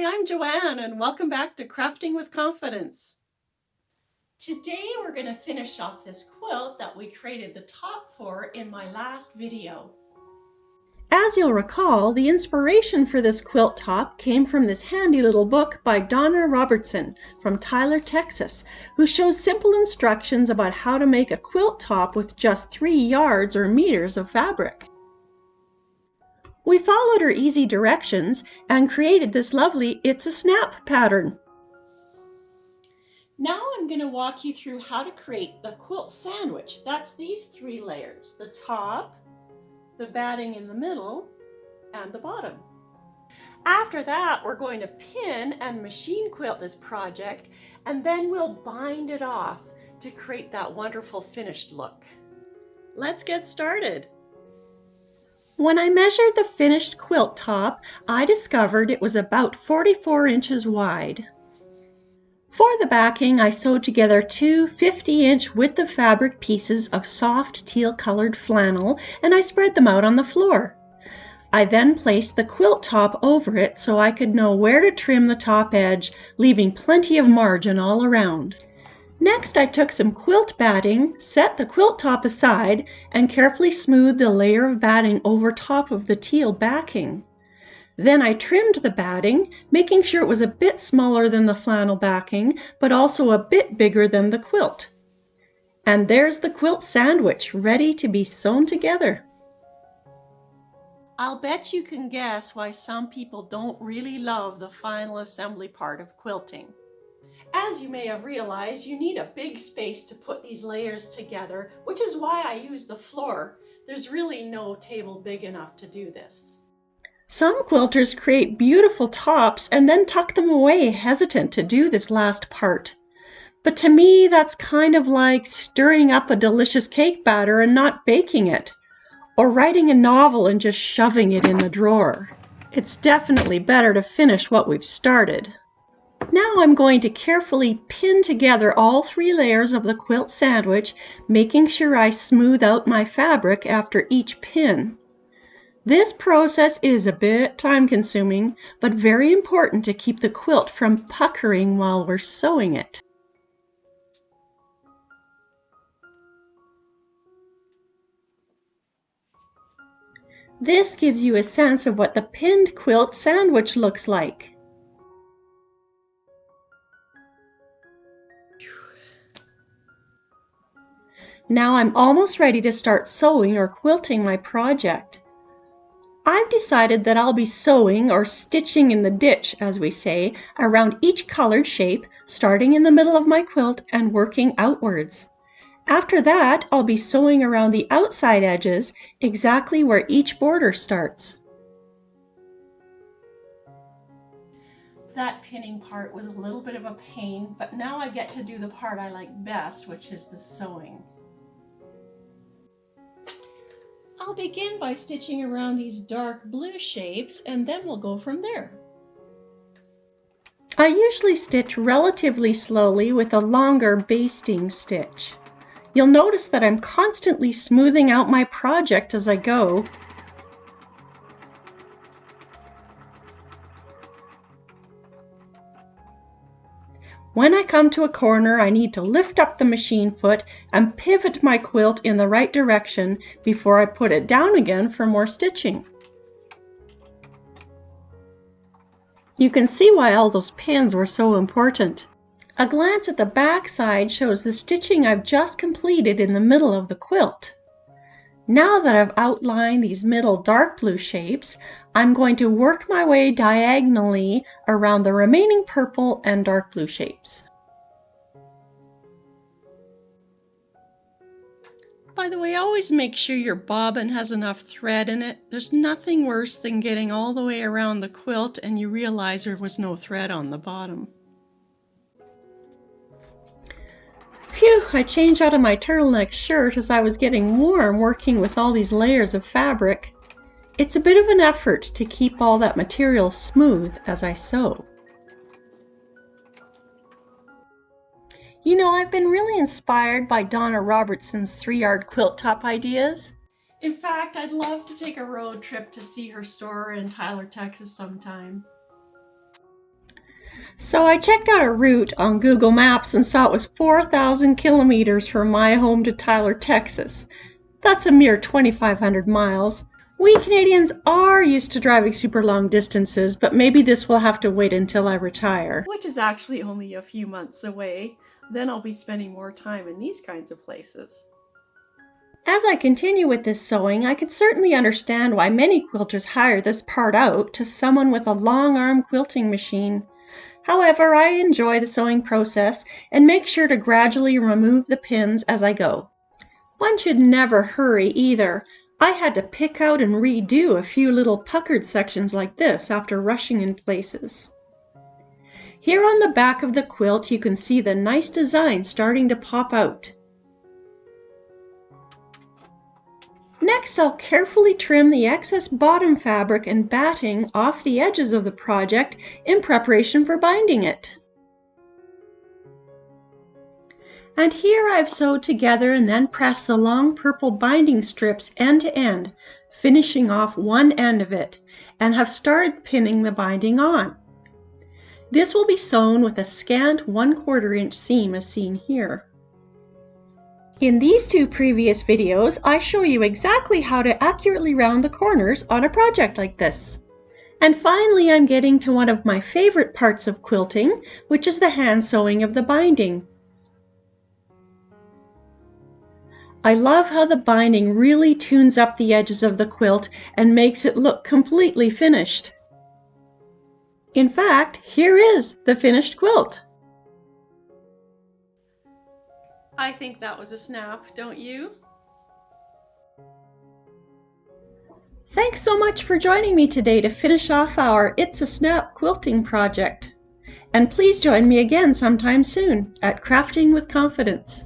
Hi, I'm Joanne and welcome back to Crafting with Confidence. Today we're going to finish off this quilt that we created the top for in my last video. As you'll recall, the inspiration for this quilt top came from this handy little book by Donna Robertson from Tyler, Texas, who shows simple instructions about how to make a quilt top with just 3 yards or meters of fabric. We followed her easy directions and created this lovely It's a Snap pattern. Now I'm going to walk you through how to create the quilt sandwich. That's these 3 layers, the top, the batting in the middle, and the bottom. After that, we're going to pin and machine quilt this project, and then we'll bind it off to create that wonderful finished look. Let's get started. When I measured the finished quilt top, I discovered it was about 44 inches wide. For the backing, I sewed together 2 50-inch width of fabric pieces of soft teal-colored flannel, and I spread them out on the floor. I then placed the quilt top over it so I could know where to trim the top edge, leaving plenty of margin all around. Next, I took some quilt batting, set the quilt top aside, and carefully smoothed a layer of batting over top of the teal backing. Then I trimmed the batting, making sure it was a bit smaller than the flannel backing, but also a bit bigger than the quilt. And there's the quilt sandwich, ready to be sewn together. I'll bet you can guess why some people don't really love the final assembly part of quilting. As you may have realized, you need a big space to put these layers together, which is why I use the floor. There's really no table big enough to do this. Some quilters create beautiful tops and then tuck them away, hesitant to do this last part. But to me, that's kind of like stirring up a delicious cake batter and not baking it, or writing a novel and just shoving it in the drawer. It's definitely better to finish what we've started. Now I'm going to carefully pin together all 3 layers of the quilt sandwich, making sure I smooth out my fabric after each pin. This process is a bit time-consuming, but very important to keep the quilt from puckering while we're sewing it. This gives you a sense of what the pinned quilt sandwich looks like. Now I'm almost ready to start sewing or quilting my project. I've decided that I'll be sewing or stitching in the ditch, as we say, around each colored shape, starting in the middle of my quilt and working outwards. After that, I'll be sewing around the outside edges, exactly where each border starts. That pinning part was a little bit of a pain, but now I get to do the part I like best, which is the sewing. I'll begin by stitching around these dark blue shapes, and then we'll go from there. I usually stitch relatively slowly with a longer basting stitch. You'll notice that I'm constantly smoothing out my project as I go. When I come to a corner, I need to lift up the machine foot and pivot my quilt in the right direction before I put it down again for more stitching. You can see why all those pins were so important. A glance at the back side shows the stitching I've just completed in the middle of the quilt. Now that I've outlined these middle dark blue shapes, I'm going to work my way diagonally around the remaining purple and dark blue shapes. By the way, always make sure your bobbin has enough thread in it. There's nothing worse than getting all the way around the quilt and you realize there was no thread on the bottom. Phew, I changed out of my turtleneck shirt as I was getting warm working with all these layers of fabric. It's a bit of an effort to keep all that material smooth as I sew. You know, I've been really inspired by Donna Robertson's 3-yard quilt top ideas. In fact, I'd love to take a road trip to see her store in Tyler, Texas sometime. So I checked out a route on Google Maps and saw it was 4,000 kilometers from my home to Tyler, Texas. That's a mere 2,500 miles. We Canadians are used to driving super long distances, but maybe this will have to wait until I retire. Which is actually only a few months away. Then I'll be spending more time in these kinds of places. As I continue with this sewing, I can certainly understand why many quilters hire this part out to someone with a long arm quilting machine. However, I enjoy the sewing process and make sure to gradually remove the pins as I go. One should never hurry either. I had to pick out and redo a few little puckered sections like this after rushing in places. Here on the back of the quilt you can see the nice design starting to pop out. Next, I'll carefully trim the excess bottom fabric and batting off the edges of the project in preparation for binding it. And here I've sewed together and then pressed the long purple binding strips end to end, finishing off one end of it, and have started pinning the binding on. This will be sewn with a scant 1/4 inch seam as seen here. In these two previous videos, I show you exactly how to accurately round the corners on a project like this. And finally, I'm getting to one of my favorite parts of quilting, which is the hand sewing of the binding. I love how the binding really tunes up the edges of the quilt and makes it look completely finished. In fact, here is the finished quilt. I think that was a snap, don't you? Thanks so much for joining me today to finish off our It's a Snap quilting project. And please join me again sometime soon at Crafting with Confidence.